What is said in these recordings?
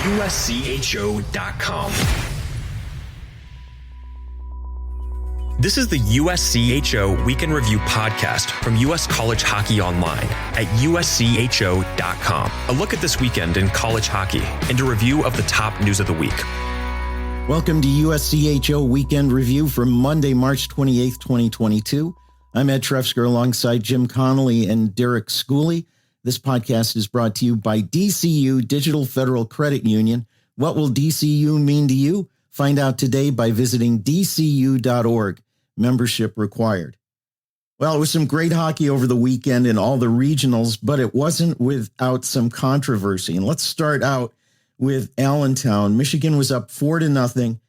USCHO.com. This is the USCHO Weekend Review podcast from U.S. College Hockey Online at USCHO.com. A look at this weekend in college hockey and a review of the top news of the week. Welcome to USCHO Weekend Review for Monday, March 28th, 2022. I'm Ed Trefzger alongside Jim Connelly and Derek Schooley. This podcast is brought to you by DCU Digital Federal Credit Union. What will DCU mean to you? Find out today by visiting dcu.org. Membership required. Well, it was some great hockey over the weekend in all the regionals, but it wasn't without some controversy. And let's start out with Allentown. Michigan was up 4-0.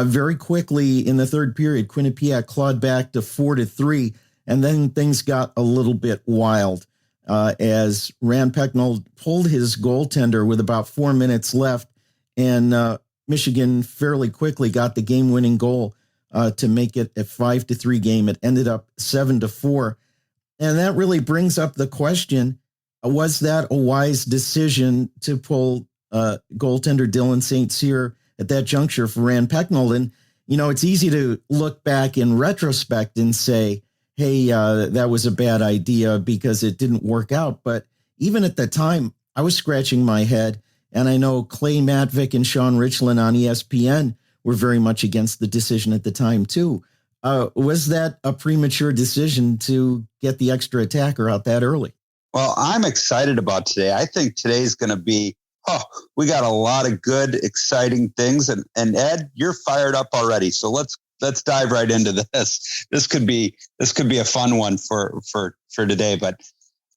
Very quickly in the third period, Quinnipiac clawed back to 4-3, and then things got a little bit wild as Rand Pecknold pulled his goaltender with about 4 minutes left, and Michigan fairly quickly got the game-winning goal to make it a 5-3 game. It ended up 7-4, and that really brings up the question: was that a wise decision to pull goaltender Dylan St. Cyr at that juncture for Rand Pecknold? And, you know, it's easy to look back in retrospect and say, hey, that was a bad idea because it didn't work out. But even at the time, I was scratching my head. And I know Clay Matvick and Sean Richland on ESPN were very much against the decision at the time, too. Was that a premature decision to get the extra attacker out that early? Well, I'm excited about today. I think today's going to be, we got a lot of good, exciting things. And Ed, you're fired up already. So let's dive right into this. This could be a fun one for today. But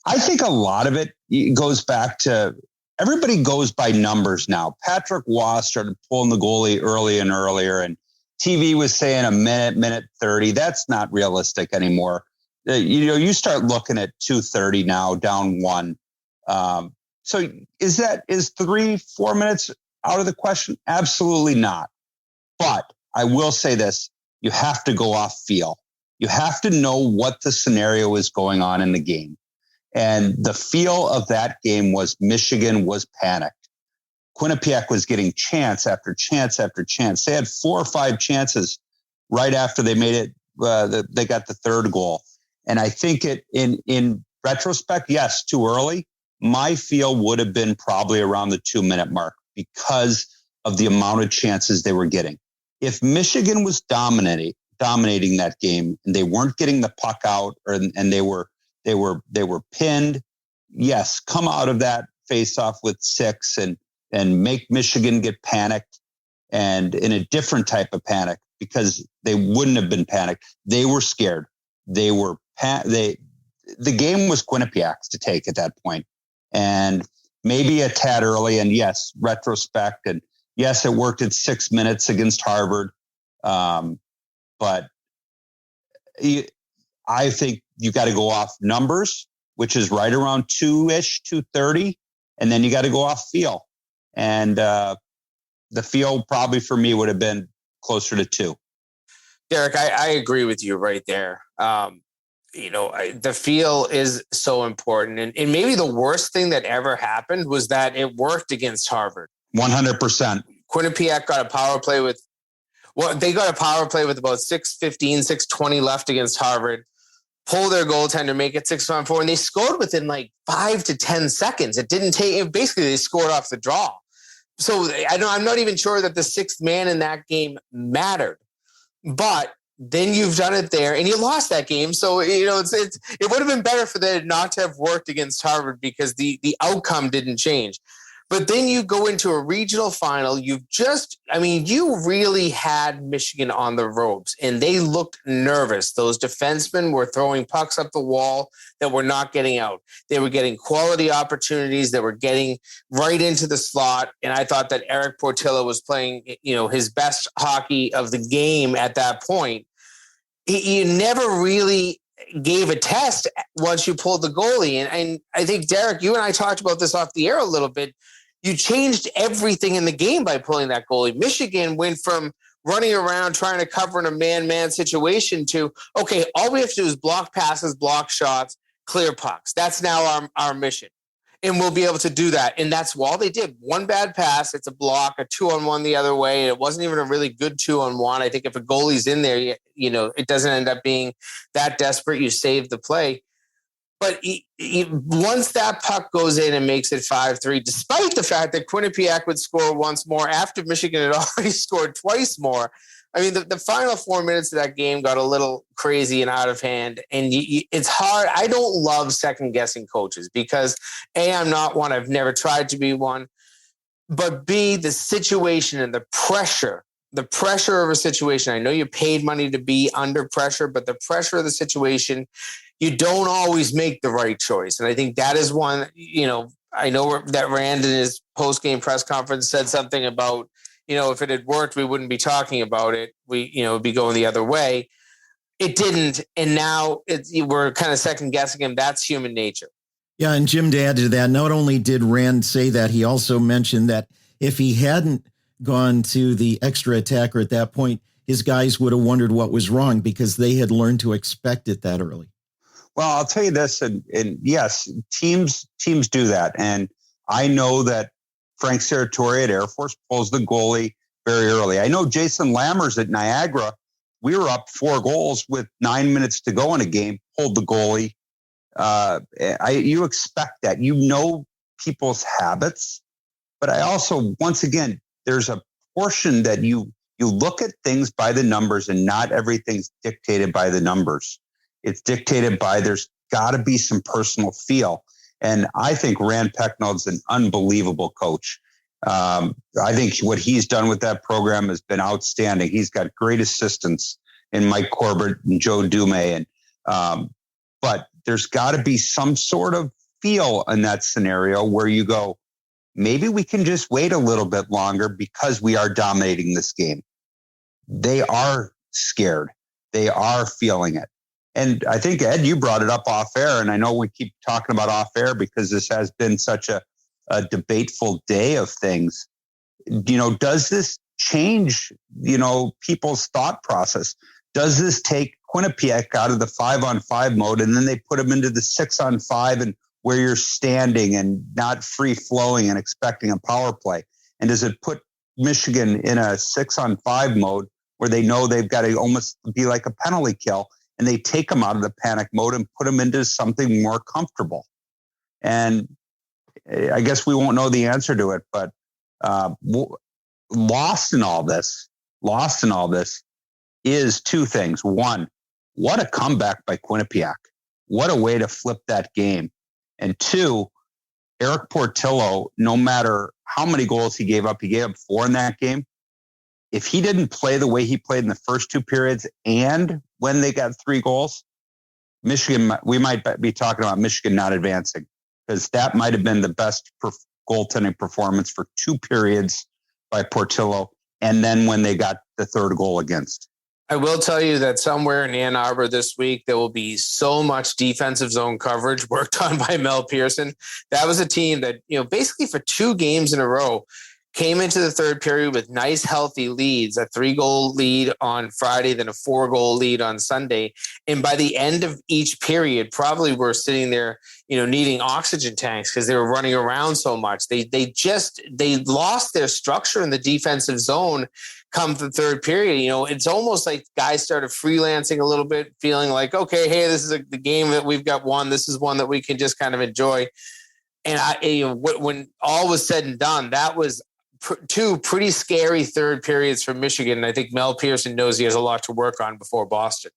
I think a lot of it goes back to everybody goes by numbers now. Patrick Waugh started pulling the goalie early and earlier, and TV was saying a minute 30. That's not realistic anymore. You start looking at 2:30 now, down one. So is 3-4 minutes out of the question? Absolutely not. But I will say this: you have to go off feel. You have to know what the scenario is going on in the game. And the feel of that game was Michigan was panicked. Quinnipiac was getting chance after chance after chance. They had 4 or 5 chances right after they made it. They got the third goal. And I think in retrospect, yes, too early. My feel would have been probably around the 2-minute mark because of the amount of chances they were getting. If Michigan was dominating that game and they weren't getting the puck out and they were pinned, yes, come out of that face-off with 6 and make Michigan get panicked, and in a different type of panic, because they wouldn't have been panicked. They were scared. They were the game was Quinnipiac's to take at that point. And maybe a tad early, and yes, retrospect, and yes, it worked at 6 minutes against Harvard. But I think you got to go off numbers, which is right around 2:30, and then you got to go off feel. And the feel probably for me would have been closer to 2. Derek, I agree with you right there. The feel is so important. And maybe the worst thing that ever happened was that it worked against Harvard. 100%. Quinnipiac got a power play with about 6:15, 6:20 left against Harvard, pull their goaltender, make it 6-4, and they scored within like 5 to 10 seconds. It didn't take, basically they scored off the draw. So I'm not even sure that the 6th man in that game mattered, but then you've done it there and you lost that game. So, it would have been better for that not to have worked against Harvard because the outcome didn't change. But then you go into a regional final. You really had Michigan on the ropes and they looked nervous. Those defensemen were throwing pucks up the wall that were not getting out. They were getting quality opportunities that were getting right into the slot. And I thought that Eric Portillo was playing, his best hockey of the game at that point. He never really gave a test once you pulled the goalie. And I think, Derek, you and I talked about this off the air a little bit. You changed everything in the game by pulling that goalie. Michigan went from running around trying to cover in a man-man situation to, okay, all we have to do is block passes, block shots, clear pucks. That's now our mission. And we'll be able to do that. And that's all they did. One bad pass, it's a block, a 2-on-1 the other way. It wasn't even a really good 2-on-1. I think if a goalie's in there, it doesn't end up being that desperate. You save the play. But once that puck goes in and makes it 5-3, despite the fact that Quinnipiac would score once more after Michigan had already scored twice more, I mean, the final 4 minutes of that game got a little crazy and out of hand. And it's hard. I don't love second-guessing coaches because, A, I'm not one. I've never tried to be one. But B, the situation and the pressure of a situation. I know you paid money to be under pressure, but the pressure of the situation, you don't always make the right choice. And I think that is one, I know that Rand in his post-game press conference said something about, if it had worked, we wouldn't be talking about it. It'd be going the other way. It didn't. And now we're kind of second guessing him. That's human nature. Yeah. And Jim, to add to that, not only did Rand say that, he also mentioned that if he hadn't gone to the extra attacker at that point, his guys would have wondered what was wrong because they had learned to expect it that early. Well, I'll tell you this, and yes, teams do that. And I know that Frank Serratori at Air Force pulls the goalie very early. I know Jason Lammers at Niagara, we were up 4 goals with 9 minutes to go in a game, pulled the goalie. You expect that. People's habits. But I also, once again, there's a portion that you look at things by the numbers, and not everything's dictated by the numbers. It's dictated by there's got to be some personal feel. And I think Rand Pecknold's an unbelievable coach. I think what he's done with that program has been outstanding. He's got great assistants in Mike Corbett and Joe Dume. But there's got to be some sort of feel in that scenario where you go, maybe we can just wait a little bit longer because we are dominating this game. They are scared. They are feeling it. And I think, Ed, you brought it up off air, and I know we keep talking about off air because this has been such a debateful day of things. Does this change, people's thought process? Does this take Quinnipiac out of the 5-on-5 mode, and then they put them into the 6-on-5 and where you're standing and not free flowing and expecting a power play? And does it put Michigan in a 6-on-5 mode where they know they've got to almost be like a penalty kill, and they take them out of the panic mode and put them into something more comfortable? And I guess we won't know the answer to it, but lost in all this is 2 things. One, what a comeback by Quinnipiac. What a way to flip that game. And 2, Eric Portillo, no matter how many goals he gave up 4 in that game. If he didn't play the way he played in the first 2 periods and when they got 3 goals, Michigan, we might be talking about Michigan not advancing, because that might have been the best goaltending performance for 2 periods by Portillo. And then when they got the 3rd goal against. I will tell you that somewhere in Ann Arbor this week, there will be so much defensive zone coverage worked on by Mel Pearson. That was a team that, basically for 2 games in a row, came into the 3rd period with nice, healthy leads, a 3-goal lead on Friday, then a 4-goal lead on Sunday. And by the end of each period, probably were sitting there, needing oxygen tanks because they were running around so much. They lost their structure in the defensive zone come the 3rd period. It's almost like guys started freelancing a little bit, feeling like, okay, hey, this is the game that we've got won. This is one that we can just kind of enjoy. And when all was said and done, that was 2 pretty scary 3rd periods for Michigan. And I think Mel Pearson knows he has a lot to work on before Boston.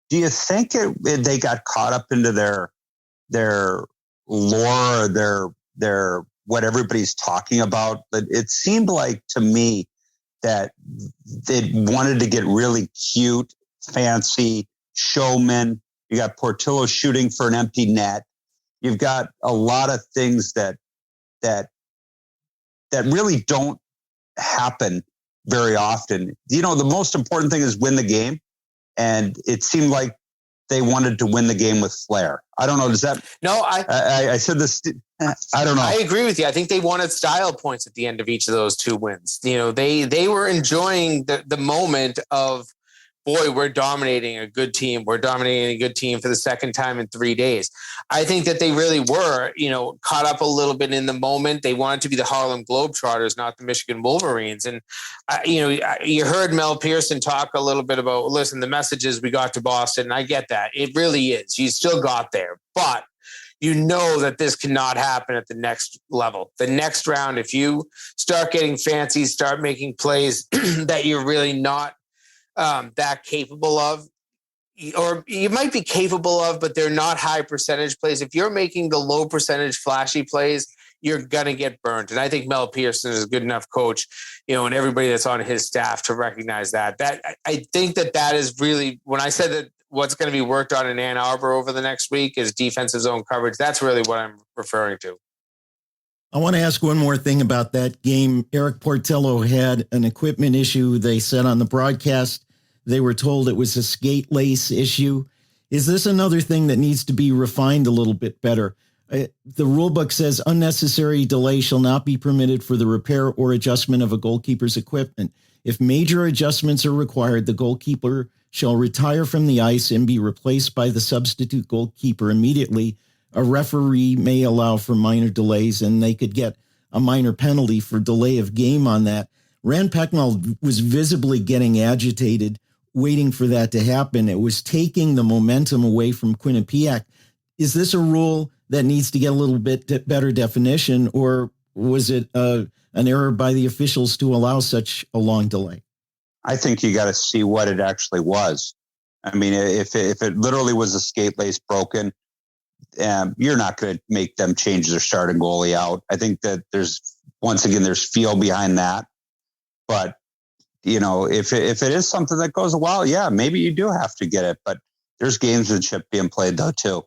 Do you think they got caught up into their lore, their what everybody's talking about? But it seemed like to me that they wanted to get really cute, fancy, showmen. You got Portillo shooting for an empty net. You've got a lot of things that really don't happen very often. The most important thing is win the game. And it seemed like they wanted to win the game with flair. I don't know. Does that? No, I said this. I don't know. I agree with you. I think they wanted style points at the end of each of those 2 wins. They were enjoying the moment of boy, we're dominating a good team. We're dominating a good team for the second time in 3 days. I think that they really were, caught up a little bit in the moment. They wanted to be the Harlem Globetrotters, not the Michigan Wolverines. And, you heard Mel Pearson talk a little bit about, listen, the messages we got to Boston. I get that. It really is. You still got there. But you know that this cannot happen at the next level. The next round, if you start getting fancy, start making plays that you're really not that capable of, or you might be capable of, but they're not high percentage plays. If you're making the low percentage flashy plays, you're going to get burned. And I think Mel Pearson is a good enough coach, and everybody that's on his staff to recognize that. I think that is really, when I said that what's going to be worked on in Ann Arbor over the next week is defensive zone coverage. That's really what I'm referring to. I want to ask one more thing about that game. Eric Portillo had an equipment issue. They said on the broadcast, they were told it was a skate lace issue. Is this another thing that needs to be refined a little bit better? The rule book says unnecessary delay shall not be permitted for the repair or adjustment of a goalkeeper's equipment. If major adjustments are required, the goalkeeper shall retire from the ice and be replaced by the substitute goalkeeper immediately. A referee may allow for minor delays, and they could get a minor penalty for delay of game on that. Rand Pecknell was visibly getting agitated, waiting for that to happen. It was taking the momentum away from Quinnipiac. Is this a rule that needs to get a little bit better definition, or was it an error by the officials to allow such a long delay? I think you got to see what it actually was. I mean, if it literally was a skate lace broken, you're not going to make them change their starting goalie out. I think that there's feel behind that. But, if it is something that goes a while, yeah, maybe you do have to get it. But there's gamesmanship being played, though, too.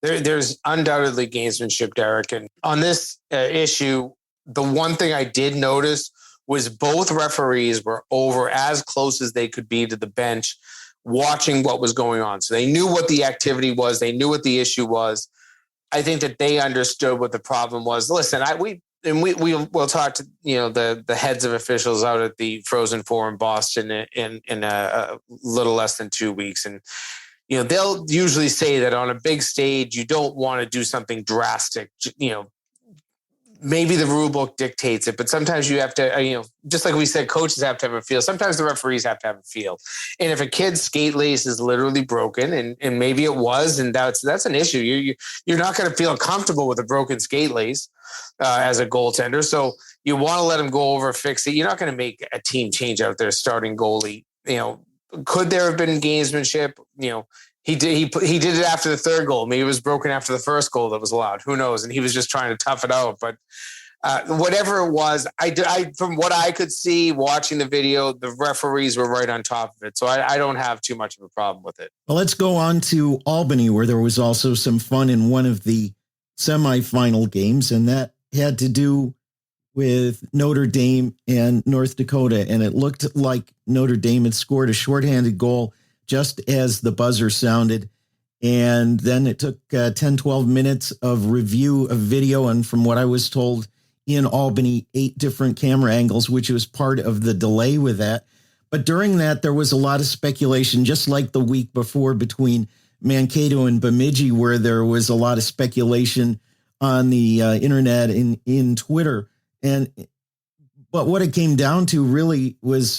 There's undoubtedly gamesmanship, Derek. And on this issue, the one thing I did notice was both referees were over as close as they could be to the bench, watching what was going on. So they knew what the activity was. They knew what the issue was. I think that they understood what the problem was. Listen, we'll talk to the heads of officials out at the Frozen Four in Boston in a little less than 2 weeks, and they'll usually say that on a big stage you don't want to do something drastic. Maybe the rule book dictates it, but sometimes you have to, just like we said, coaches have to have a feel. Sometimes the referees have to have a feel. And if a kid's skate lace is literally broken, and maybe it was, and that's an issue. You're not going to feel comfortable with a broken skate lace as a goaltender. So you want to let them go over, fix it. You're not going to make a team change out their starting goalie. Could there have been gamesmanship? He did it after the third goal. Maybe it was broken after the first goal that was allowed. Who knows? And he was just trying to tough it out. But whatever it was, I from what I could see watching the video, the referees were right on top of it. So I don't have too much of a problem with it. Well, let's go on to Albany, where there was also some fun in one of the semifinal games, and that had to do with Notre Dame and North Dakota. And it looked like Notre Dame had scored a shorthanded goal just as the buzzer sounded. And then it took 10, 12 minutes of review of video. And from what I was told, in Albany, 8 different camera angles, which was part of the delay with that. But during that, there was a lot of speculation, just like the week before between Mankato and Bemidji, where there was a lot of speculation on the internet and in Twitter. But what it came down to really was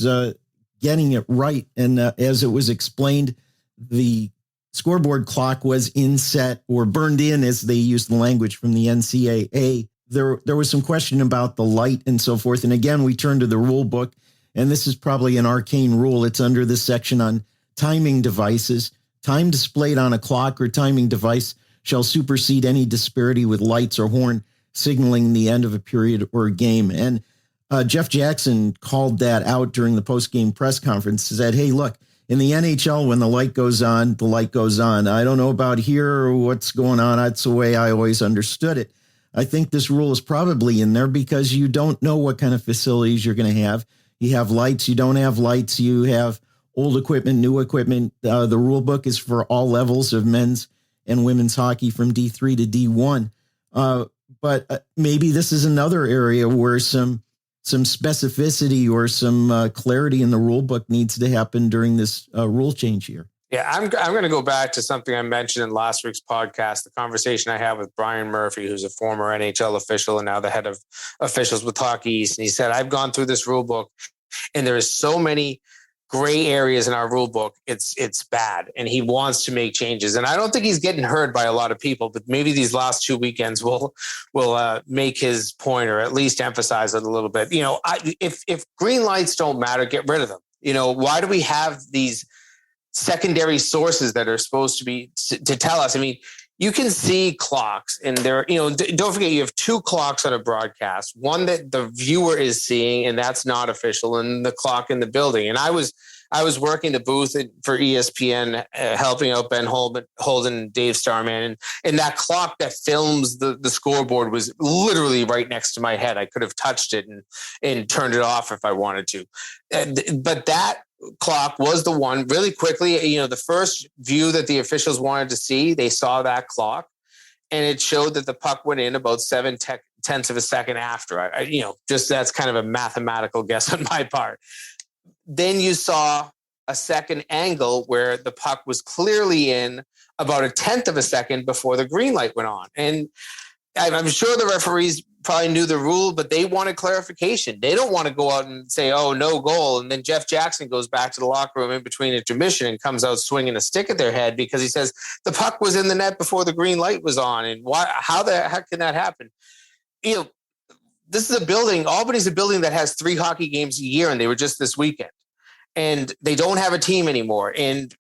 getting it right. And as it was explained, the scoreboard clock was inset or burned in, as they used the language from the NCAA. There was some question about the light and so forth. And again, we turn to the rule book, and this is probably an arcane rule. It's under this section on timing devices. Time displayed on a clock or timing device shall supersede any disparity with lights or horn signaling the end of a period or a game. And Jeff Jackson called that out during the post-game press conference, said, hey, look, in the NHL, when the light goes on, the light goes on. I don't know about here or what's going on. That's the way I always understood it. I think this rule is probably in there because you don't know what kind of facilities you're going to have. You have lights, you don't have lights, you have old equipment, new equipment. The rule book is for all levels of men's and women's hockey from D3 to D1. But maybe this is another area where some specificity or some clarity in the rule book needs to happen during this rule change year. Yeah, I'm going to go back to something I mentioned in last week's podcast, the conversation I had with Brian Murphy, who's a former NHL official and now the head of officials with Hockey East. And he said, I've gone through this rule book and there is so many gray areas in our rule book. It's bad. And he wants to make changes. And I don't think he's getting heard by a lot of people, but maybe these last 2 weekends will make his point or at least emphasize it a little bit. You know, if green lights don't matter, get rid of them. You know, why do we have these secondary sources that are supposed to be to tell us? I mean, you can see clocks and there, you know, don't forget you have 2 clocks on a broadcast, one that the viewer is seeing and that's not official, and the clock in the building. And I was working the booth for ESPN, helping out Ben Holden and Dave Starman. And that clock that films the scoreboard was literally right next to my head. I could have touched it and turned it off if I wanted to. But that clock was the one really quickly, you know, the first view that the officials wanted to see, they saw that clock and it showed that the puck went in about 0.7 of a second after. You know, just that's kind of a mathematical guess on my part. Then you saw a second angle where the puck was clearly in about 0.1 of a second before the green light went on. And I'm sure the referees probably knew the rule, but they wanted clarification. They don't want to go out and say, oh, no goal. And then Jeff Jackson goes back to the locker room in between intermission and comes out swinging a stick at their head because he says the puck was in the net before the green light was on. And how the heck can that happen? You know, this is a building, Albany's a building that has 3 hockey games a year, and they were just this weekend. And they don't have a team anymore. And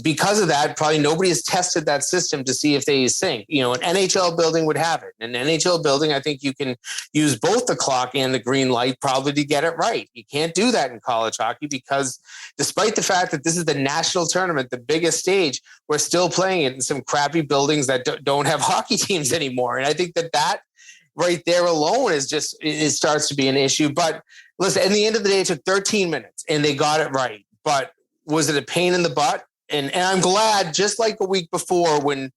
because of that, probably nobody has tested that system to see if they sync. You know, an NHL building would have it. An NHL building, I think you can use both the clock and the green light probably to get it right. You can't do that in college hockey because despite the fact that this is the national tournament, the biggest stage, we're still playing it in some crappy buildings that don't have hockey teams anymore. And I think that right there alone is just, it starts to be an issue. But listen, at the end of the day, it took 13 minutes and they got it right. But was it a pain in the butt? And I'm glad, just like a week before when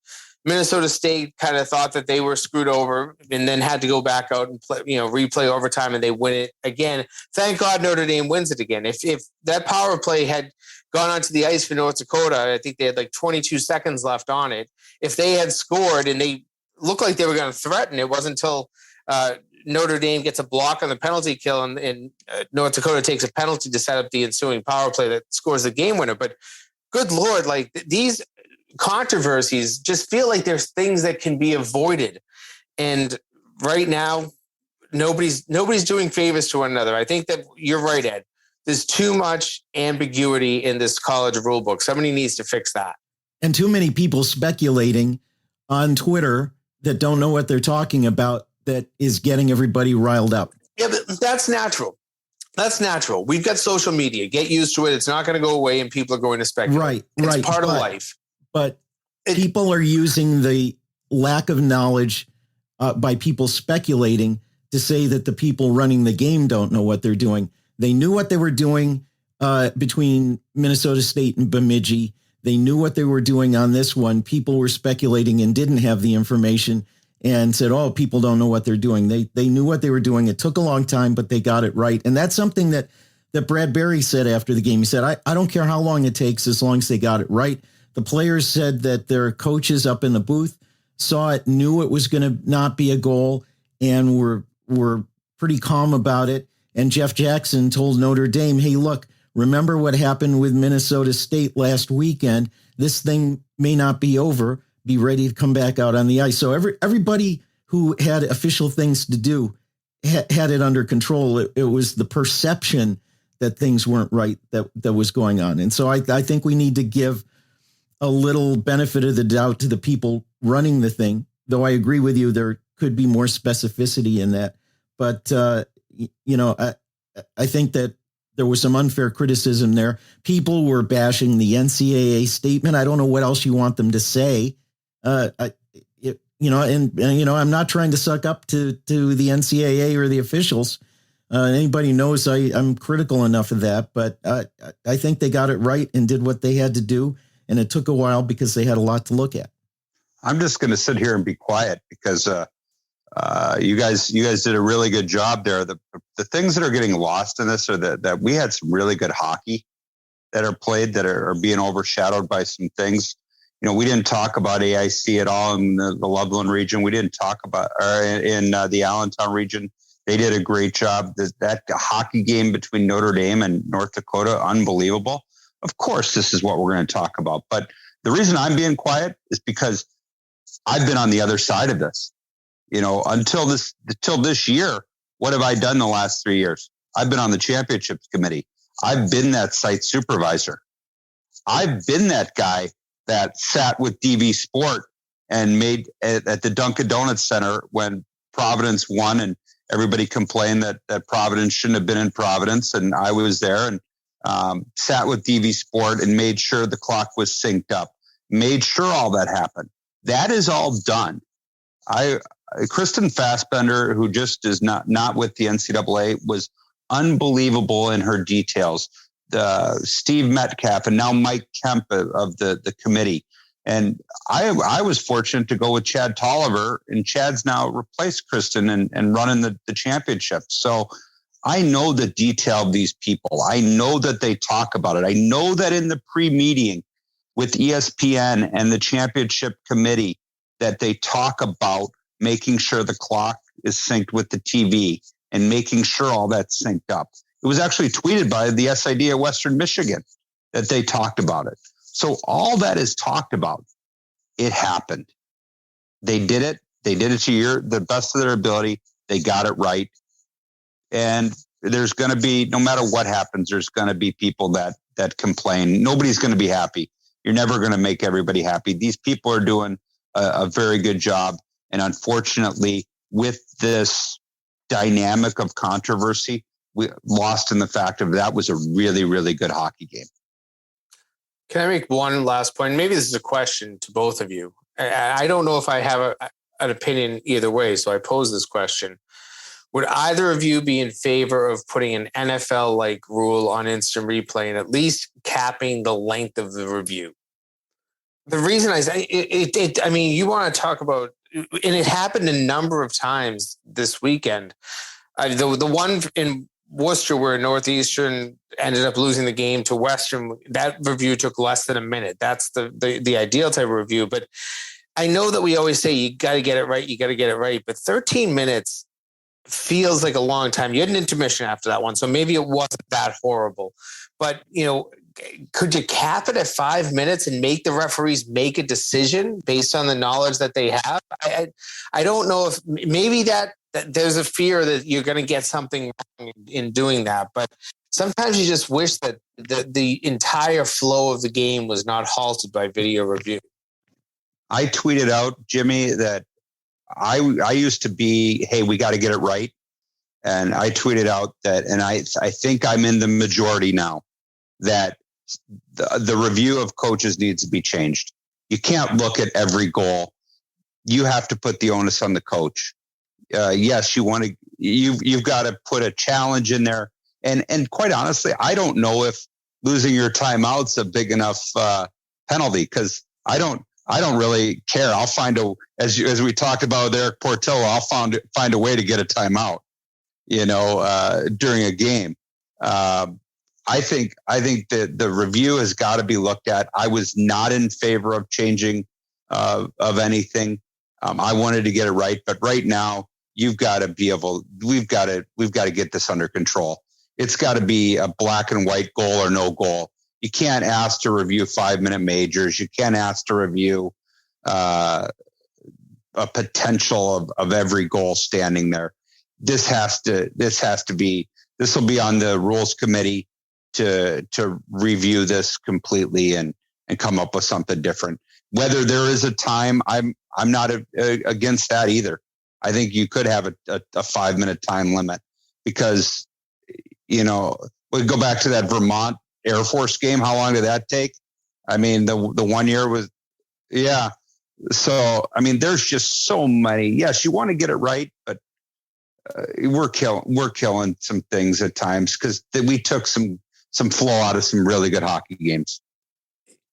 Minnesota State kind of thought that they were screwed over and then had to go back out and play, you know, replay overtime and they win it again. Thank God Notre Dame wins it again. If that power play had gone onto the ice for North Dakota, I think they had like 22 seconds left on it. If they had scored and they looked like they were going to threaten, it wasn't until Notre Dame gets a block on the penalty kill and North Dakota takes a penalty to set up the ensuing power play that scores the game winner. But good Lord, like these controversies just feel like there's things that can be avoided. And right now, nobody's doing favors to one another. I think that you're right, Ed. There's too much ambiguity in this college rule book. Somebody needs to fix that. And too many people speculating on Twitter that don't know what they're talking about that is getting everybody riled up. Yeah, but that's natural. That's natural. We've got social media. Get used to it. It's not going to go away and people are going to speculate. It's part of life. But people are using the lack of knowledge by people speculating to say that the people running the game don't know what they're doing. They knew what they were doing between Minnesota State and Bemidji. They knew what they were doing on this one. People were speculating and didn't have the information and said, oh, people don't know what they're doing. They knew what they were doing. It took a long time, but they got it right. And that's something that Brad Berry said after the game. He said, I don't care how long it takes as long as they got it right. The players said that their coaches up in the booth saw it, knew it was going to not be a goal, and were pretty calm about it. And Jeff Jackson told Notre Dame, hey, look, remember what happened with Minnesota State last weekend. This thing may not be over. Be ready to come back out on the ice. So everybody who had official things to do had it under control. It was the perception that things weren't right that was going on. And so I think we need to give a little benefit of the doubt to the people running the thing, though I agree with you, there could be more specificity in that. But, you know, I think that there was some unfair criticism there. People were bashing the NCAA statement. I don't know what else you want them to say. You know, I'm not trying to suck up to the NCAA or the officials. Anybody knows I'm critical enough of that, but I think they got it right and did what they had to do. And it took a while because they had a lot to look at. I'm just going to sit here and be quiet because You guys did a really good job there. The things that are getting lost in this are that we had some really good hockey that are played that are being overshadowed by some things. We didn't talk about AIC at all in the Loveland region. We didn't talk about in the Allentown region. They did a great job. That hockey game between Notre Dame and North Dakota, unbelievable. Of course, this is what we're going to talk about. But the reason I'm being quiet is because I've been on the other side of this. Until this year, what have I done the last 3 years? I've been on the championships committee. I've been that site supervisor. I've been that guy that sat with DV Sport and made at the Dunkin' Donuts Center when Providence won and everybody complained that Providence shouldn't have been in Providence. And I was there and sat with DV Sport and made sure the clock was synced up, made sure all that happened. That is all done. Kristen Fassbender, who just is not with the NCAA, was unbelievable in her details. Steve Metcalf and now Mike Kemp of the committee. And I was fortunate to go with Chad Tolliver, and Chad's now replaced Kristen and running the championship. So I know the detail of these people. I know that they talk about it. I know that in the pre-meeting with ESPN and the championship committee that they talk about making sure the clock is synced with the TV and making sure all that's synced up. It was actually tweeted by the SID of Western Michigan that they talked about it. So all that is talked about. It happened. They did it. They did it to the best of their ability. They got it right. And there's going to be, no matter what happens, there's going to be people that complain. Nobody's going to be happy. You're never going to make everybody happy. These people are doing a very good job. And unfortunately, with this dynamic of controversy, we lost in the fact of that was a really, really good hockey game. Can I make one last point? Maybe this is a question to both of you. I don't know if I have an opinion either way, so I pose this question. Would either of you be in favor of putting an NFL-like rule on instant replay and at least capping the length of the review? The reason I say I mean, you want to talk about, and it happened a number of times this weekend. The one in Worcester where Northeastern ended up losing the game to Western, that review took less than a minute. That's the ideal type of review. But I know that we always say you got to get it right. You got to get it right. But 13 minutes feels like a long time. You had an intermission after that one, so maybe it wasn't that horrible. But, could you cap it at 5 minutes and make the referees make a decision based on the knowledge that they have? I don't know if maybe that there's a fear that you're going to get something wrong in doing that. But sometimes you just wish that the entire flow of the game was not halted by video review. I tweeted out, Jimmy, that I used to be, hey, we got to get it right. And I tweeted out that, and I think I'm in the majority now, that the review of coaches needs to be changed. You can't look at every goal. You have to put the onus on the coach. Yes, you've got to put a challenge in there. And quite honestly, I don't know if losing your timeout's a big enough penalty, because I don't really care. I'll find as we talked about with Eric Portillo, I'll find a way to get a timeout, during a game. I think that the review has got to be looked at. I was not in favor of changing of anything. I wanted to get it right, but right now we've got to get this under control. It's got to be a black and white goal or no goal. You can't ask to review 5-minute majors. You can't ask to review a potential of every goal standing there. This will be on the rules committee to review this completely and come up with something different. Whether there is a time, I'm not against that either. I think you could have a 5-minute time limit, because, we go back to that Vermont Air Force game. How long did that take? I mean, the 1 year was, yeah. So, I mean, there's just so many. Yes, you want to get it right, but we're killing some things at times, because we took some flow out of some really good hockey games.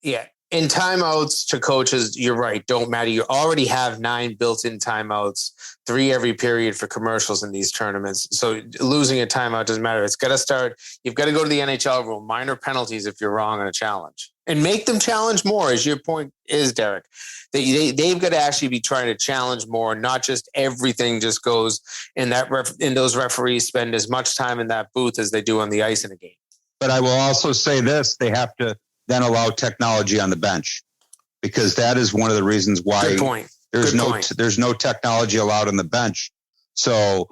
Yeah. in timeouts to coaches, you're right, don't matter. You already have 9 built-in timeouts, 3 every period for commercials in these tournaments. So losing a timeout doesn't matter. It's got to start. You've got to go to the NHL rule, minor penalties if you're wrong on a challenge, and make them challenge more, as your point is, Derek. They've got to actually be trying to challenge more, not just everything just goes in that. Those referees spend as much time in that booth as they do on the ice in a game. But I will also say this: they have to then allow technology on the bench, because that is one of the reasons why there's no technology allowed on the bench. So,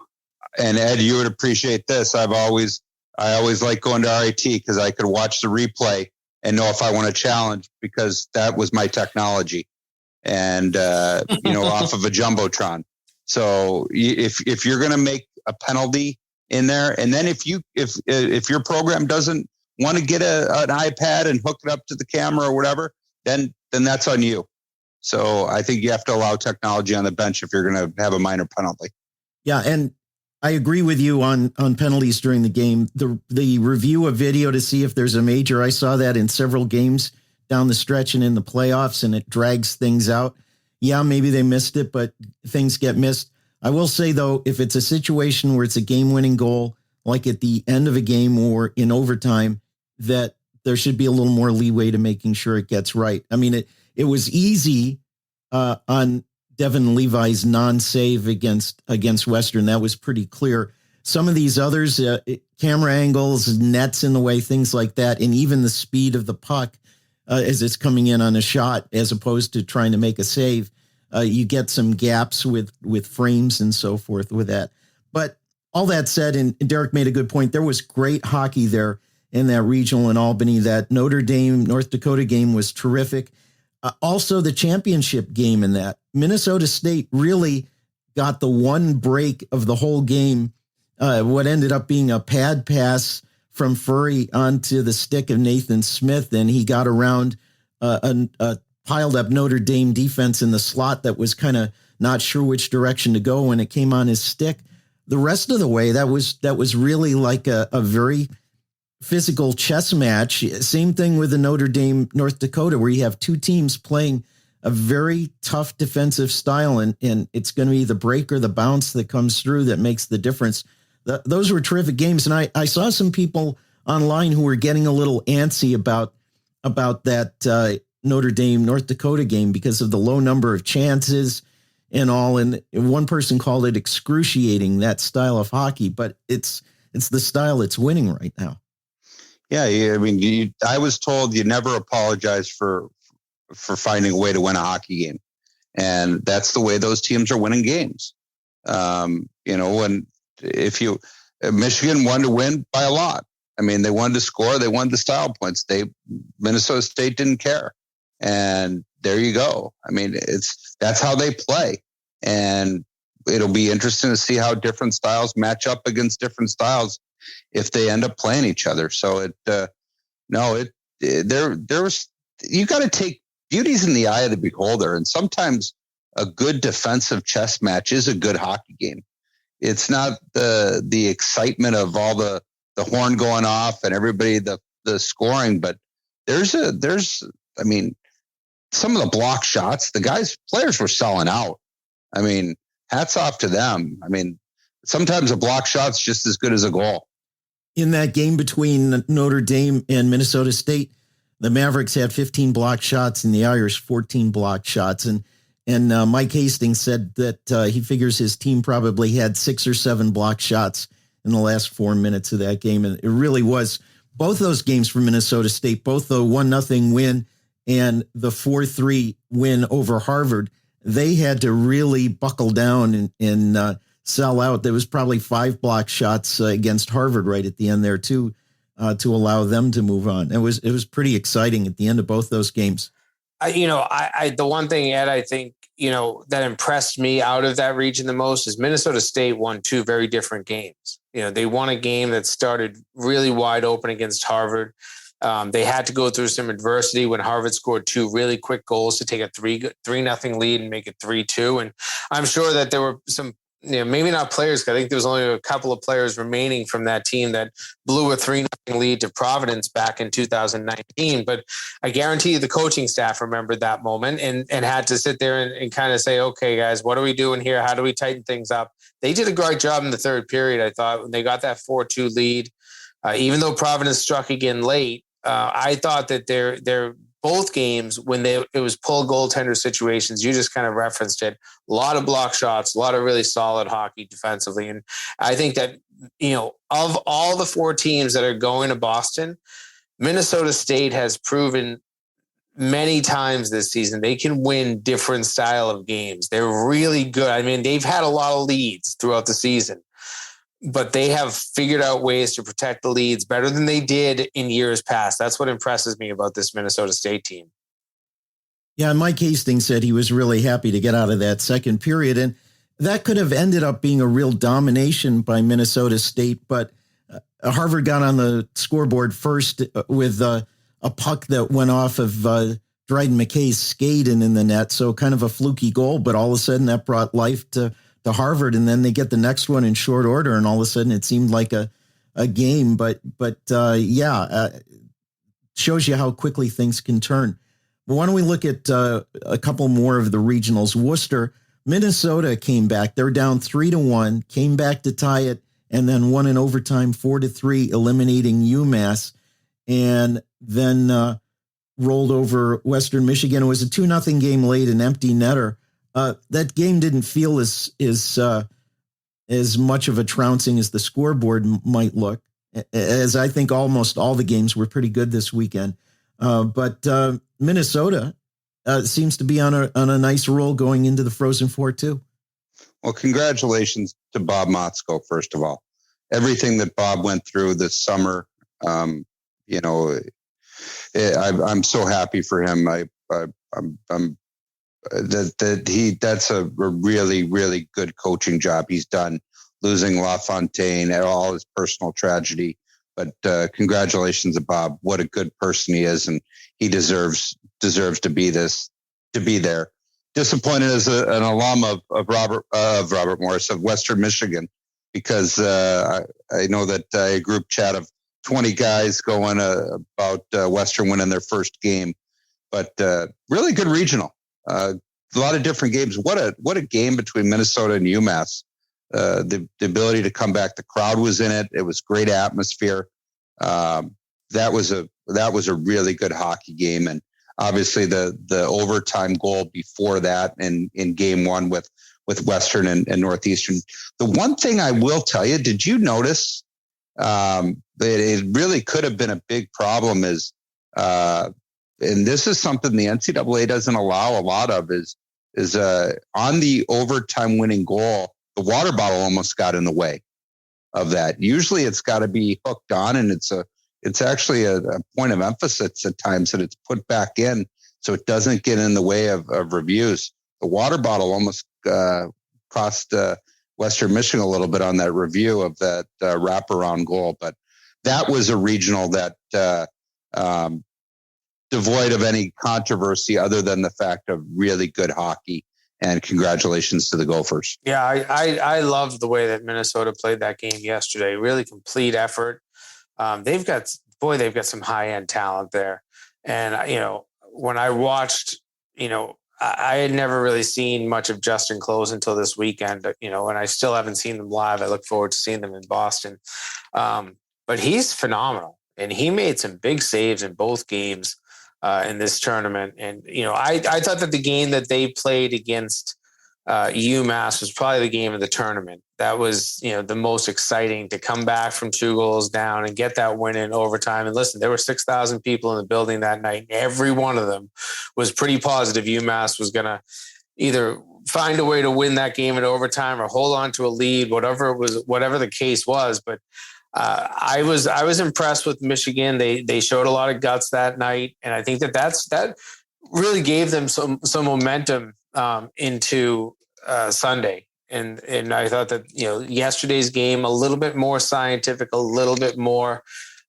and Ed, you would appreciate this. I always like going to RIT because I could watch the replay and know if I want to challenge, because that was my technology, and off of a jumbotron. So if you're going to make a penalty in there, and then if your program doesn't want to get an iPad and hook it up to the camera or whatever, then that's on you. So I think you have to allow technology on the bench if you're going to have a minor penalty. Yeah, and I agree with you on penalties during the game. The review of video to see if there's a major, I saw that in several games down the stretch and in the playoffs, and it drags things out. Yeah, maybe they missed it, but things get missed. I will say, though, if it's a situation where it's a game-winning goal, like at the end of a game or in overtime, that there should be a little more leeway to making sure it gets right. I mean, it was easy on Devin Levi's non-save against Western. That was pretty clear. Some of these others, camera angles, nets in the way, things like that, and even the speed of the puck as it's coming in on a shot, as opposed to trying to make a save, you get some gaps with frames and so forth with that. But all that said, and Derek made a good point, there was great hockey there in that regional in Albany. That Notre Dame, North Dakota game was terrific. Also, the championship game in that. Minnesota State really got the one break of the whole game, what ended up being a pad pass from Furry onto the stick of Nathan Smith, and he got around a piled up Notre Dame defense in the slot that was kind of not sure which direction to go when it came on his stick. The rest of the way, that was really like a very physical chess match. Same thing with the Notre Dame, North Dakota, where you have two teams playing a very tough defensive style, and it's going to be the break or the bounce that comes through that makes the difference. Those were terrific games, and I saw some people online who were getting a little antsy about that Notre Dame, North Dakota game because of the low number of chances and all. And one person called it excruciating, that style of hockey, but it's the style that's winning right now. Yeah, I mean, I was told you never apologize for finding a way to win a hockey game, and that's the way those teams are winning games. Michigan wanted to win by a lot. I mean, they wanted to score, they wanted the style points. Minnesota State didn't care, and there you go. I mean, that's how they play, and it'll be interesting to see how different styles match up against different styles if they end up playing each other. So you got to take beauty's in the eye of the beholder. And sometimes a good defensive chess match is a good hockey game. It's not the excitement of all the horn going off and everybody, the scoring, but there's some of the block shots, players were selling out. I mean, hats off to them. I mean, sometimes a block shot's just as good as a goal. In that game between Notre Dame and Minnesota State, the Mavericks had 15 block shots and the Irish 14 block shots. And Mike Hastings said that he figures his team probably had 6 or 7 block shots in the last 4 minutes of that game. And it really was both those games for Minnesota State, both the 1-0 win and the 4-3 win over Harvard. They had to really buckle down and sell out. There was probably 5 block shots against Harvard right at the end there too, to allow them to move on. It was pretty exciting at the end of both those games. The one thing, Ed, I think, that impressed me out of that region the most is Minnesota State won 2 very different games. They won a game that started really wide open against Harvard. They had to go through some adversity when Harvard scored 2 really quick goals to take a 3-0 lead and make it 3-2. And I'm sure that there were some maybe not players, because I think there was only a couple of players remaining from that team that blew a 3-0 lead to Providence back in 2019. But I guarantee you the coaching staff remembered that moment and had to sit there and kind of say, okay, guys, what are we doing here? How do we tighten things up? They did a great job in the third period, I thought, when they got that 4-2 lead. Even though Providence struck again late, I thought that they're both games when it was pull goaltender situations, you just kind of referenced it. A lot of block shots, a lot of really solid hockey defensively. And I think that, of all the 4 teams that are going to Boston, Minnesota State has proven many times this season they can win different style of games. They're really good. I mean, they've had a lot of leads throughout the season, but they have figured out ways to protect the leads better than they did in years past. That's what impresses me about this Minnesota State team. Yeah, Mike Hastings said he was really happy to get out of that second period, and that could have ended up being a real domination by Minnesota State, but Harvard got on the scoreboard first with a puck that went off of Dryden McKay's skate and in the net, so kind of a fluky goal, but all of a sudden that brought life to Harvard, and then they get the next one in short order, and all of a sudden it seemed like a game. But shows you how quickly things can turn. But why don't we look at a couple more of the regionals? Worcester, Minnesota came back. They're down 3-1, came back to tie it, and then won in overtime 4-3, eliminating UMass, and then rolled over Western Michigan. It was a 2-0 game late, an empty netter. That game didn't feel as much of a trouncing as the scoreboard might look, as I think almost all the games were pretty good this weekend. But Minnesota seems to be on a nice roll going into the Frozen Four too. Well, congratulations to Bob Motzko, first of all. Everything that Bob went through this summer, I'm so happy for him. That's a really, really good coaching job he's done, losing LaFontaine and all his personal tragedy. But congratulations to Bob. What a good person he is, and he deserves to be there. Disappointed as an alum of Robert Morris of Western Michigan, because I know that a group chat of 20 guys going about Western winning their first game, but really good regional. A lot of different games. What a game between Minnesota and UMass. The ability to come back. The crowd was in it. It was great atmosphere. That was a really good hockey game. And obviously the overtime goal before that in game one with Western and Northeastern. The one thing I will tell you, did you notice that it really could have been a big problem is, and this is something the NCAA doesn't allow a lot of, is on the overtime winning goal, the water bottle almost got in the way of that. Usually it's got to be hooked on, and it's actually a point of emphasis at times that it's put back in so it doesn't get in the way of reviews. The water bottle almost cost Western Michigan a little bit on that review of that wraparound goal, but that was a regional that devoid of any controversy other than the fact of really good hockey. And congratulations to the Gophers. Yeah, I loved the way that Minnesota played that game yesterday. Really complete effort. They've got some high-end talent there. And, when I watched, I had never really seen much of Justin Close until this weekend, and I still haven't seen them live. I look forward to seeing them in Boston. But he's phenomenal, and he made some big saves in both games in this tournament. And, I thought that the game that they played against UMass was probably the game of the tournament. That was, the most exciting, to come back from 2 goals down and get that win in overtime. And listen, there were 6,000 people in the building that night. And every one of them was pretty positive UMass was going to either find a way to win that game in overtime or hold on to a lead, whatever the case was. But I was impressed with Michigan. They showed a lot of guts that night, and I think that really gave them some momentum into Sunday. And I thought that yesterday's game a little bit more scientific, a little bit more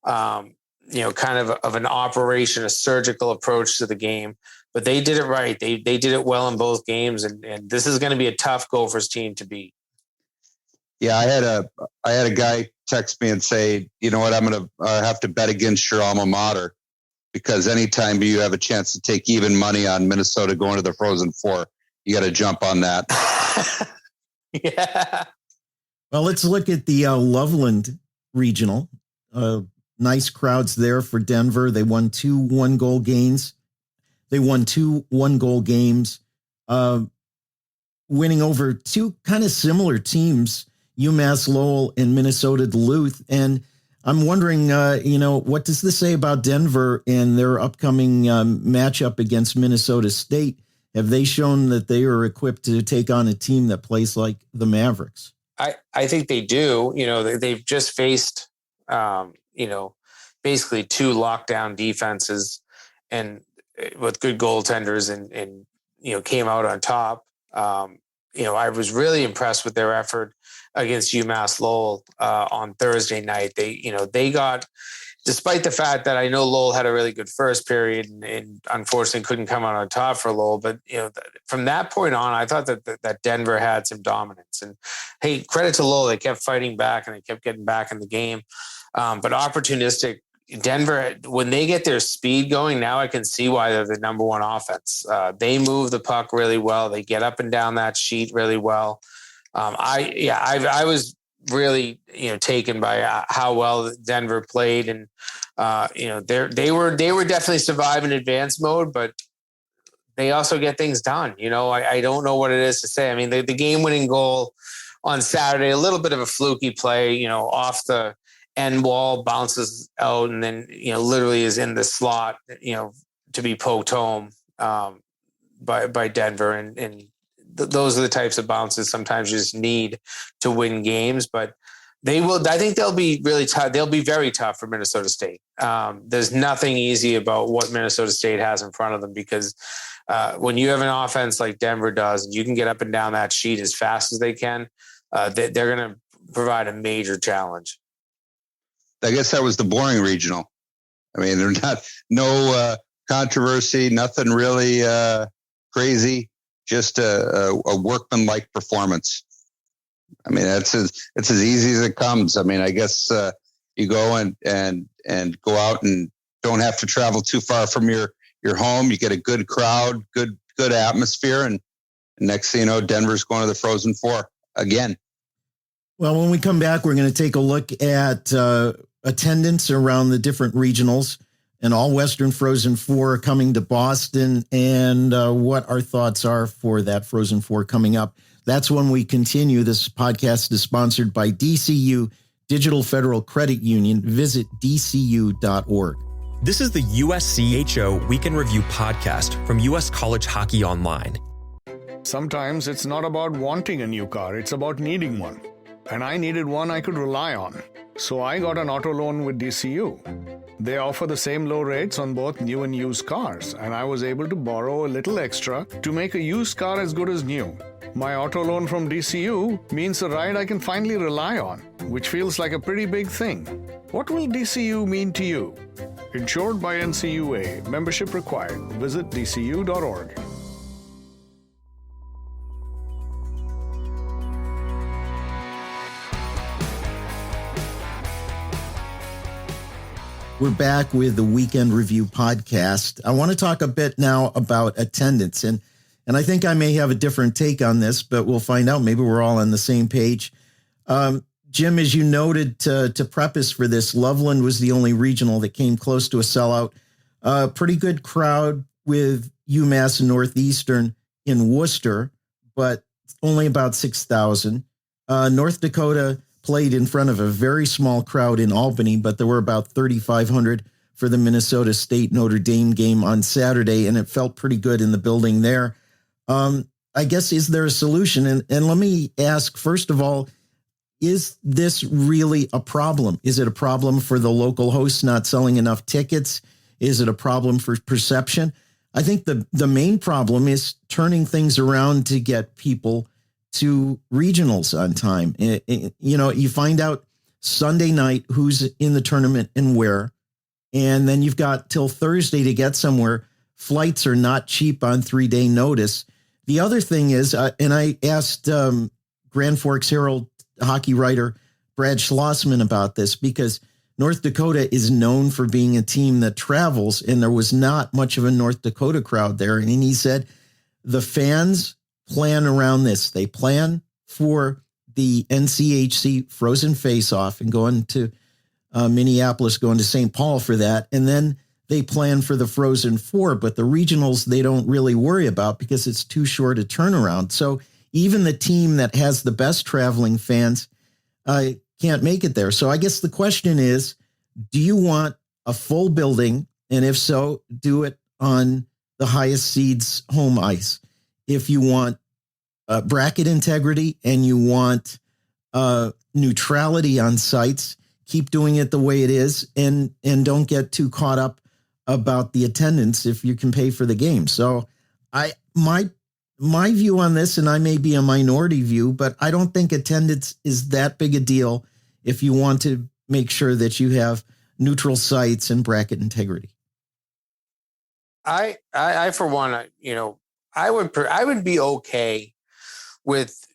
kind of an operation, a surgical approach to the game. But they did it right. They did it well in both games, and this is going to be a tough Gophers team to beat. Yeah, I had a guy text me and say, you know what, I'm going to have to bet against your alma mater, because anytime you have a chance to take even money on Minnesota going to the Frozen Four, you got to jump on that. Yeah. Well, let's look at the Loveland Regional. Nice crowds there for Denver. They won 2 one-goal games. They won 2 one-goal games, winning over 2 kind of similar teams, UMass Lowell and Minnesota Duluth. And I'm wondering, what does this say about Denver and their upcoming matchup against Minnesota State? Have they shown that they are equipped to take on a team that plays like the Mavericks? I think they do. They've just faced, basically 2 lockdown defenses and with good goaltenders and came out on top. I was really impressed with their effort against UMass Lowell on Thursday night. They got, despite the fact that I know Lowell had a really good first period and unfortunately couldn't come out on top for Lowell, but from that point on, I thought that Denver had some dominance. And hey, credit to Lowell, they kept fighting back and they kept getting back in the game. But opportunistic Denver, when they get their speed going, now I can see why they're the number 1 offense. They move the puck really well. They get up and down that sheet really well. I was really, taken by how well Denver played, and they were definitely survive in advanced mode, but they also get things done. I don't know what it is to say. I mean, the game-winning goal on Saturday, a little bit of a fluky play, off the end wall, bounces out, and then literally is in the slot, to be poked home by Denver, and those are the types of bounces sometimes you just need to win games. But they will. I think they'll be really tough. They'll be very tough for Minnesota State. There's nothing easy about what Minnesota State has in front of them, because when you have an offense like Denver does, and you can get up and down that sheet as fast as they can, they're going to provide a major challenge. I guess that was the boring regional. I mean, there's no controversy, nothing really crazy, just a workmanlike performance. I mean, it's as easy as it comes. I mean, I guess you go and go out and don't have to travel too far from your home. You get a good crowd, good atmosphere, and next thing you know, Denver's going to the Frozen Four again. Well, when we come back, we're going to take a look at attendance around the different regionals, and all Western Frozen Four are coming to Boston, and what our thoughts are for that Frozen Four coming up. That's when we continue. This podcast is sponsored by DCU, Digital Federal Credit Union. Visit dcu.org. This is the USCHO Weekend Review podcast from U.S. College Hockey Online. Sometimes it's not about wanting a new car, it's about needing one. And I needed one I could rely on. So I got an auto loan with DCU. They offer the same low rates on both new and used cars, and I was able to borrow a little extra to make a used car as good as new. My auto loan from DCU means a ride I can finally rely on, which feels like a pretty big thing. What will DCU mean to you? Insured by NCUA. Membership required. Visit dcu.org. We're back with the Weekend Review podcast. I want to talk a bit now about attendance, and I think I may have a different take on this, but we'll find out. Maybe we're all on the same page. Jim, as you noted, to preface for this, Loveland was the only regional that came close to a sellout. Pretty good crowd with UMass and Northeastern in Worcester, but only about 6,000. North Dakota played in front of a very small crowd in Albany, but there were about 3,500 for the Minnesota State Notre Dame game on Saturday, and it felt pretty good in the building there. I guess, is there a solution? And let me ask, first of all, is this really a problem? Is it a problem for the local hosts not selling enough tickets? Is it a problem for perception? I think the main problem is turning things around to get people to regionals on time. You find out Sunday night who's in the tournament and where, and then you've got till Thursday to get somewhere. Flights are not cheap on 3-day notice. The other thing is, and I asked Grand Forks Herald hockey writer Brad Schlossman about this, because North Dakota is known for being a team that travels, and there was not much of a North Dakota crowd there. And he said the fans plan around this. They plan for the NCHC Frozen Face-Off and going to Minneapolis, going to St. Paul for that. And then they plan for the Frozen Four, but the regionals they don't really worry about because it's too short a turnaround. So even the team that has the best traveling fans can't make it there. So I guess the question is, do you want a full building? And if so, do it on the highest seeds home ice. If you want bracket integrity and you want neutrality on sites, keep doing it the way it is, and don't get too caught up about the attendance if you can pay for the game. So my view on this, and I may be a minority view, but I don't think attendance is that big a deal if you want to make sure that you have neutral sites and bracket integrity. I for one, I would be okay with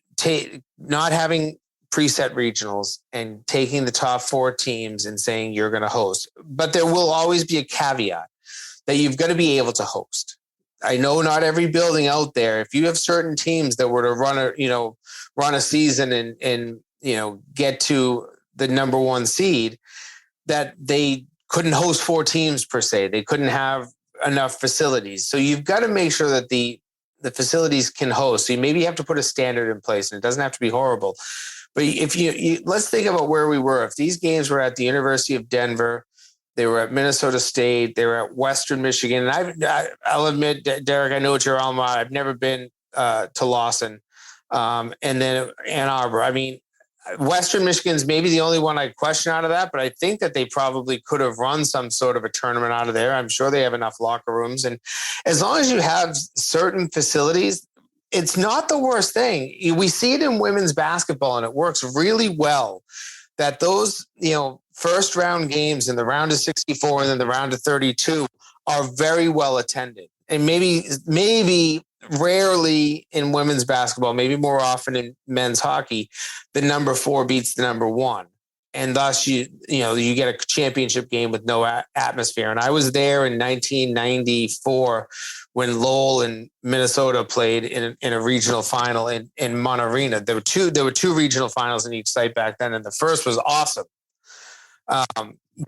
not having preset regionals and taking the top 4 teams and saying you're going to host. But there will always be a caveat that you've got to be able to host. I know not every building out there, if you have certain teams that were to run a season and get to the number 1 seed, that they couldn't host 4 teams per se. They couldn't have enough facilities. So you've got to make sure that the facilities can host. So you maybe have to put a standard in place, and it doesn't have to be horrible. But if you let's think about where we were. If these games were at the University of Denver, they were at Minnesota State, they were at Western Michigan. And I'll admit, Derek, I know it's your alma mater. I've never been to Lawson, and then Ann Arbor. I mean, Western Michigan's maybe the only one I question out of that, but I think that they probably could have run some sort of a tournament out of there. I'm sure they have enough locker rooms. And as long as you have certain facilities, it's not the worst thing. We see it in women's basketball, and it works really well, that those, first round games in the round of 64 and then the round of 32 are very well attended. And maybe rarely in women's basketball, maybe more often in men's hockey, the number 4 beats the number 1. And thus you get a championship game with no atmosphere. And I was there in 1994 when Lowell and Minnesota played in a regional final in Munn Arena. There were two regional finals in each site back then, and the first was awesome.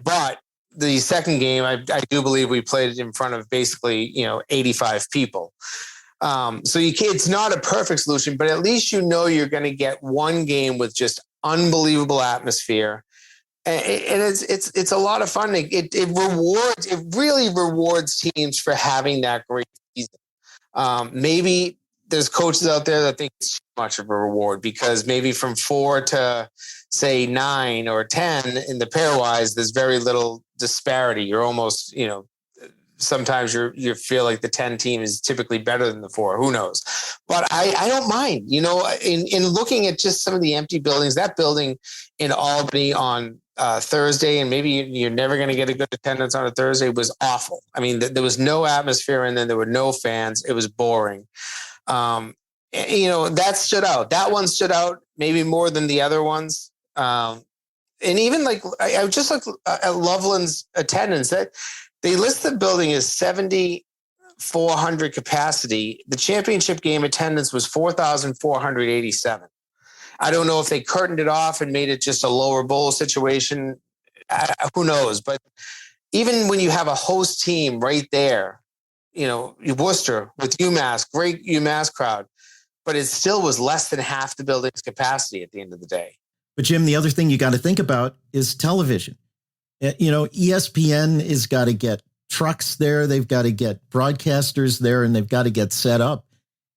But the second game, I do believe we played it in front of basically 85 people. So it's not a perfect solution, but at least you're going to get one game with just unbelievable atmosphere, and it's a lot of fun. It really rewards teams for having that great season. Maybe there's coaches out there that think it's too much of a reward, because maybe from 4 to say 9 or 10 in the pairwise, there's very little disparity. You're almost, sometimes you feel like the 10 team is typically better than the 4. Who knows? But I don't mind, in looking at just some of the empty buildings, that building in Albany on Thursday, and maybe you're never going to get a good attendance on a Thursday, was awful. I mean, there was no atmosphere, and then there were no fans. It was boring. That stood out. That one stood out maybe more than the other ones. And even like I just looked at Loveland's attendance, that they list the building as 7,400 capacity. The championship game attendance was 4,487. I don't know if they curtained it off and made it just a lower bowl situation. Who knows? But even when you have a host team right there, Worcester with UMass, great UMass crowd, but it still was less than half the building's capacity at the end of the day. But Jim, the other thing you got to think about is television. ESPN has got to get trucks there. They've got to get broadcasters there, and they've got to get set up.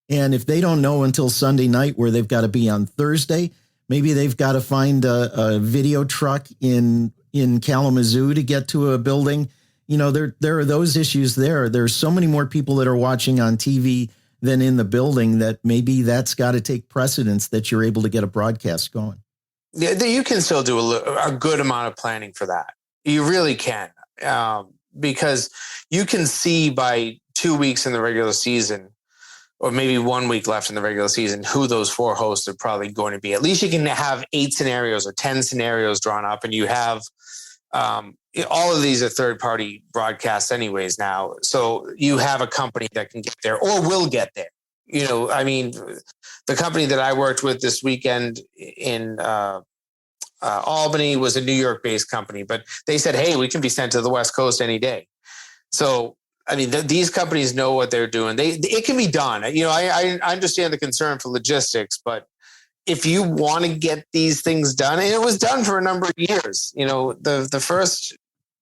And if they don't know until Sunday night where they've got to be on Thursday, maybe they've got to find a video truck in Kalamazoo to get to a building. There are those issues there. There's so many more people that are watching on TV than in the building, that maybe that's got to take precedence, that you're able to get a broadcast going. Yeah, you can still do a good amount of planning for that. You really can, because you can see by 2 weeks in the regular season, or maybe 1 week left in the regular season, who those 4 hosts are probably going to be. At least you can have 8 scenarios or 10 scenarios drawn up, and you have all of these are third-party broadcasts anyways now. So you have a company that can get there or will get there. I mean, the company that I worked with this weekend in Albany was a New York-based company, but they said, hey, we can be sent to the West Coast any day. So, I mean, these companies know what they're doing. It can be done. I understand the concern for logistics, but if you want to get these things done, and it was done for a number of years, the first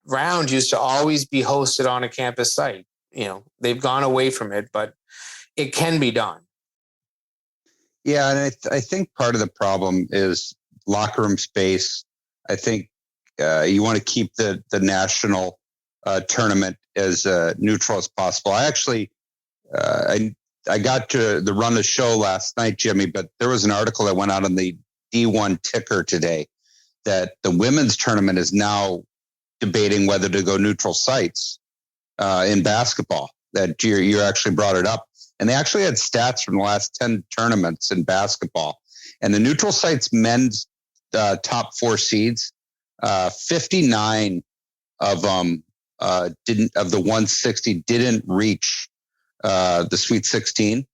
round used to always be hosted on a campus site. They've gone away from it, but it can be done. Yeah, and I think part of the problem is locker room space. I think you want to keep the national tournament as neutral as possible. I actually, I got to run the show last night, Jimmy, but there was an article that went out on the D1 ticker today that the women's tournament is now debating whether to go neutral sites in basketball. That you actually brought it up. And they actually had stats from the last 10 tournaments in basketball. And the neutral sites men's top 4 seeds, 59 of them of the 160 didn't reach the Sweet 16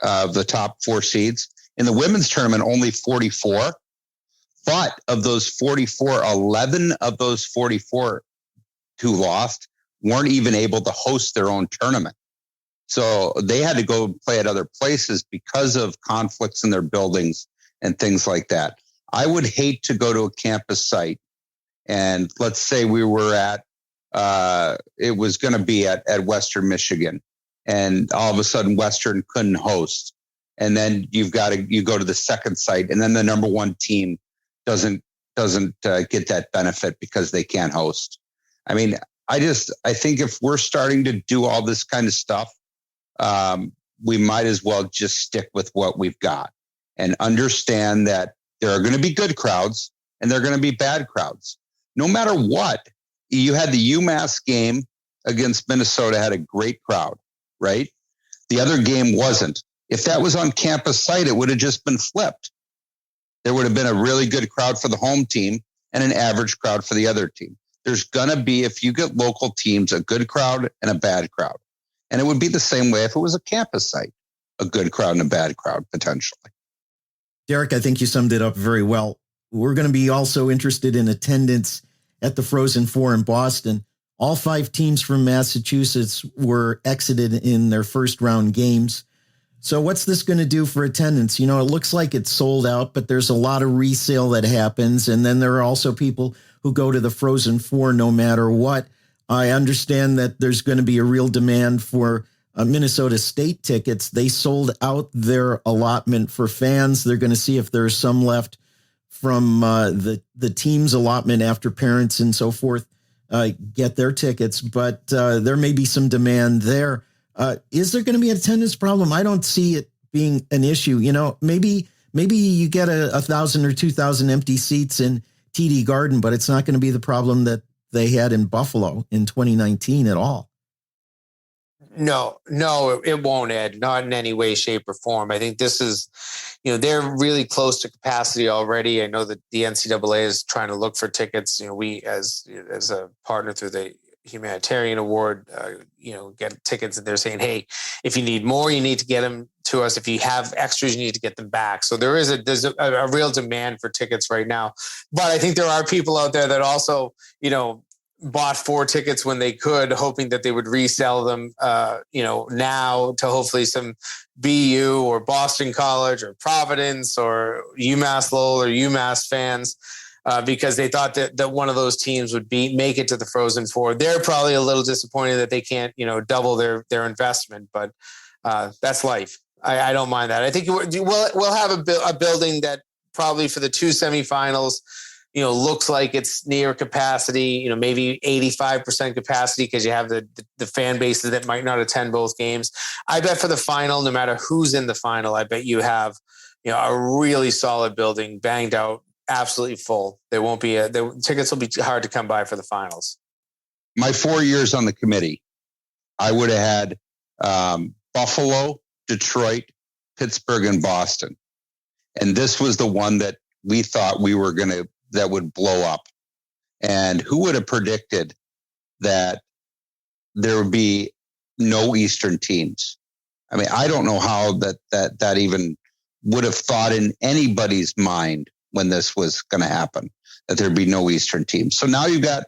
of the top 4 seeds. In the women's tournament, only 44. But of those 44, 11 of those 44 who lost weren't even able to host their own tournament. So they had to go play at other places because of conflicts in their buildings and things like that. I would hate to go to a campus site and let's say we were at, it was going to be at Western Michigan, and all of a sudden Western couldn't host. And then you go to the second site, and then the number 1 team doesn't get that benefit because they can't host. I mean, I think if we're starting to do all this kind of stuff, we might as well just stick with what we've got and understand that there are going to be good crowds and there are going to be bad crowds. No matter what, you had the UMass game against Minnesota had a great crowd, right? The other game wasn't. If that was on campus site, it would have just been flipped. There would have been a really good crowd for the home team and an average crowd for the other team. There's going to be, if you get local teams, a good crowd and a bad crowd. And it would be the same way if it was a campus site, a good crowd and a bad crowd, potentially. Derek, I think you summed it up very well. We're going to be also interested in attendance at the Frozen Four in Boston. All 5 teams from Massachusetts were exited in their first round games. So what's this going to do for attendance? It looks like it's sold out, but there's a lot of resale that happens. And then there are also people who go to the Frozen Four no matter what. I understand that there's going to be a real demand for Minnesota State tickets. They sold out their allotment for fans. They're going to see if there's some left from the team's allotment after parents and so forth get their tickets. But there may be some demand there. Is there going to be an attendance problem? I don't see it being an issue. Maybe you get 1,000 or 2,000 empty seats in TD Garden, but it's not going to be the problem that they had in Buffalo in 2019 at all. No, it won't, Ed. Not in any way, shape, or form. I think this is, they're really close to capacity already. I know that the NCAA is trying to look for tickets. We, as a partner through the Humanitarian Award, get tickets, and they're saying, hey, if you need more, you need to get them to us. If you have extras, you need to get them back. So there's a real demand for tickets right now. But I think there are people out there that also, bought 4 tickets when they could, hoping that they would resell them, now to hopefully some BU or Boston College or Providence or UMass Lowell or UMass fans, because they thought that one of those teams would make it to the Frozen Four. They're probably a little disappointed that they can't, double their investment, but that's life. I don't mind that. I think we'll have a building that probably for the 2 semifinals, looks like it's near capacity, maybe 85% capacity because you have the fan bases that might not attend both games. I bet for the final, no matter who's in the final, I bet you have, a really solid building, banged out, absolutely full. There won't be the tickets will be hard to come by for the finals. My 4 years on the committee, I would have had Buffalo, Detroit, Pittsburgh, and Boston. And this was the one that we thought that would blow up. And who would have predicted that there would be no Eastern teams? I mean, I don't know how that even would have thought in anybody's mind when this was going to happen, that there'd be no Eastern teams. So now you've got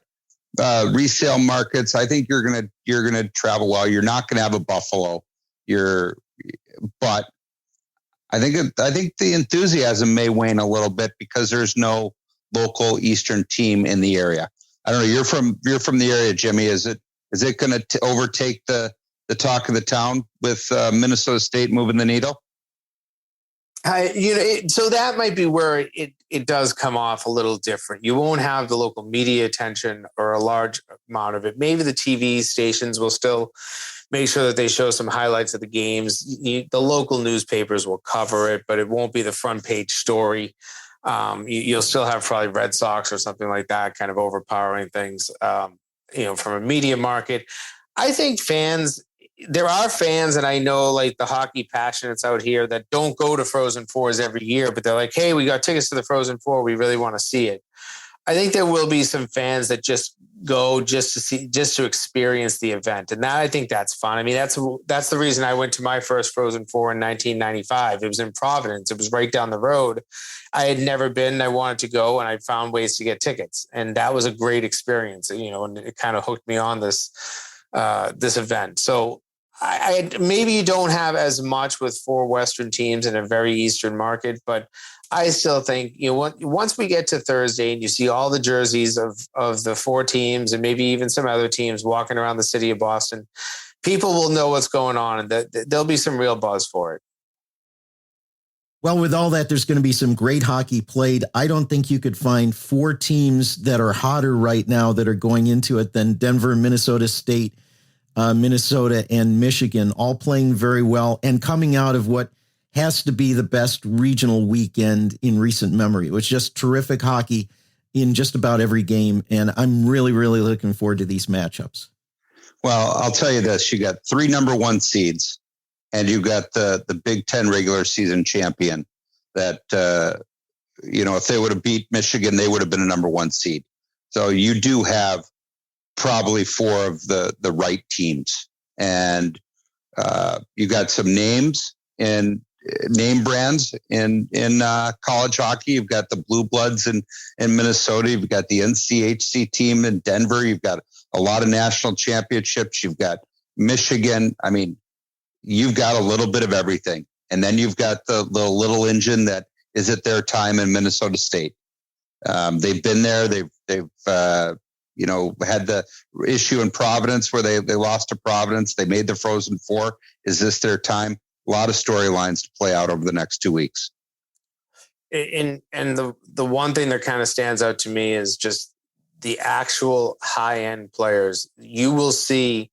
resale markets. I think you're gonna travel well. You're not going to have a Buffalo. But I think the enthusiasm may wane a little bit because there's no local Eastern team in the area. I don't know. You're from the area, Jimmy. Is it going to overtake the talk of the town with Minnesota State moving the needle? So that might be where it does come off a little different. You won't have the local media attention or a large amount of it. Maybe the TV stations will still make sure that they show some highlights of the games. The local newspapers will cover it, but it won't be the front page story. You'll still have probably Red Sox or something like that kind of overpowering things, from a media market. I think there are fans, and I know like the hockey passionates out here that don't go to Frozen Fours every year, but they're like, hey, we got tickets to the Frozen Four. We really want to see it. I think there will be some fans that just go just to experience the event. And I think that's fun. I mean, that's the reason I went to my first Frozen Four in 1995. It was in Providence. It was right down the road. I had never been. I wanted to go, and I found ways to get tickets. And that was a great experience, and it kind of hooked me on this event. So I maybe you don't have as much with 4 Western teams in a very Eastern market, but I still think, once we get to Thursday and you see all the jerseys of the 4 teams and maybe even some other teams walking around the city of Boston, people will know what's going on, and there'll be some real buzz for it. Well, with all that, there's going to be some great hockey played. I don't think you could find 4 teams that are hotter right now that are going into it than Denver, Minnesota State, Minnesota, and Michigan, all playing very well and coming out of what has to be the best regional weekend in recent memory. It was just terrific hockey in just about every game, and I'm really, really looking forward to these matchups. Well, I'll tell you this. You got 3 number 1 seeds, and you got the Big Ten regular season champion that, if they would have beat Michigan, they would have been a number 1 seed. So you do have probably 4 of the right teams. And you got some names and name brands in college hockey. You've got the Blue Bloods in Minnesota. You've got the NCHC team in Denver. You've got a lot of national championships. You've got Michigan. I mean, you've got a little bit of everything. And then you've got the little engine that is at their time in Minnesota State. They've been there. They've had the issue in Providence where they lost to Providence. They made the Frozen Four. Is this their time? A lot of storylines to play out over the next 2 weeks. And the one thing that kind of stands out to me is just the actual high-end players. You will see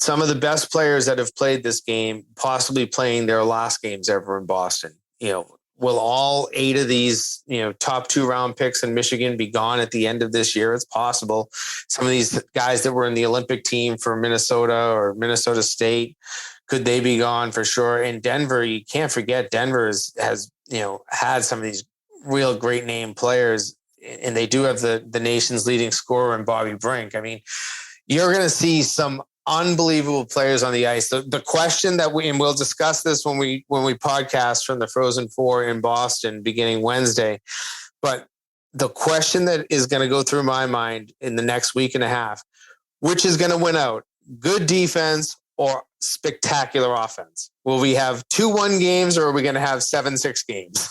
some of the best players that have played this game possibly playing their last games ever in Boston. Will all 8 of these, top 2 round picks in Michigan be gone at the end of this year? It's possible. Some of these guys that were in the Olympic team for Minnesota or Minnesota State, could they be gone for sure? In Denver, you can't forget Denver has had some of these real great name players, and they do have the nation's leading scorer in Bobby Brink. I mean, you're going to see some unbelievable players on the ice. The question that we'll discuss this when we podcast from the Frozen Four in Boston beginning Wednesday, but the question that is going to go through my mind in the next week and a half, which is going to win out, good defense or spectacular offense? Will we have 2-1 games, or are we going to have 7-6 games?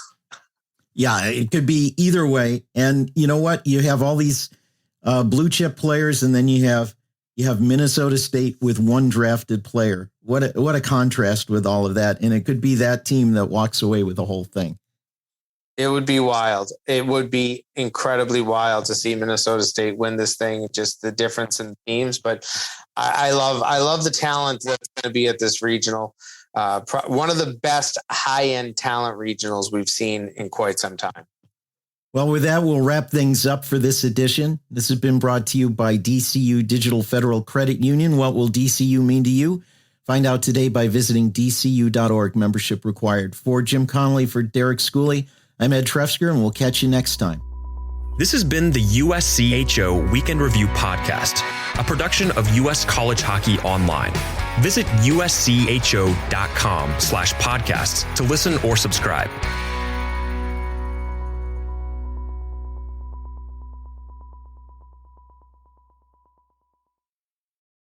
Yeah, it could be either way. And you know what? You have all these blue chip players, and then you have Minnesota State with 1 drafted player. What a contrast with all of that. And it could be that team that walks away with the whole thing. It would be wild. It would be incredibly wild to see Minnesota State win this thing, just the difference in teams. But I love the talent that's going to be at this regional. One of the best high-end talent regionals we've seen in quite some time. Well, with that, we'll wrap things up for this edition. This has been brought to you by DCU Digital Federal Credit Union. What will DCU mean to you? Find out today by visiting dcu.org. Membership required. For Jim Connelly, for Derek Schooley, I'm Ed Trefzger, and we'll catch you next time. This has been the USCHO Weekend Review Podcast, a production of U.S. College Hockey Online. Visit uscho.com/podcasts to listen or subscribe.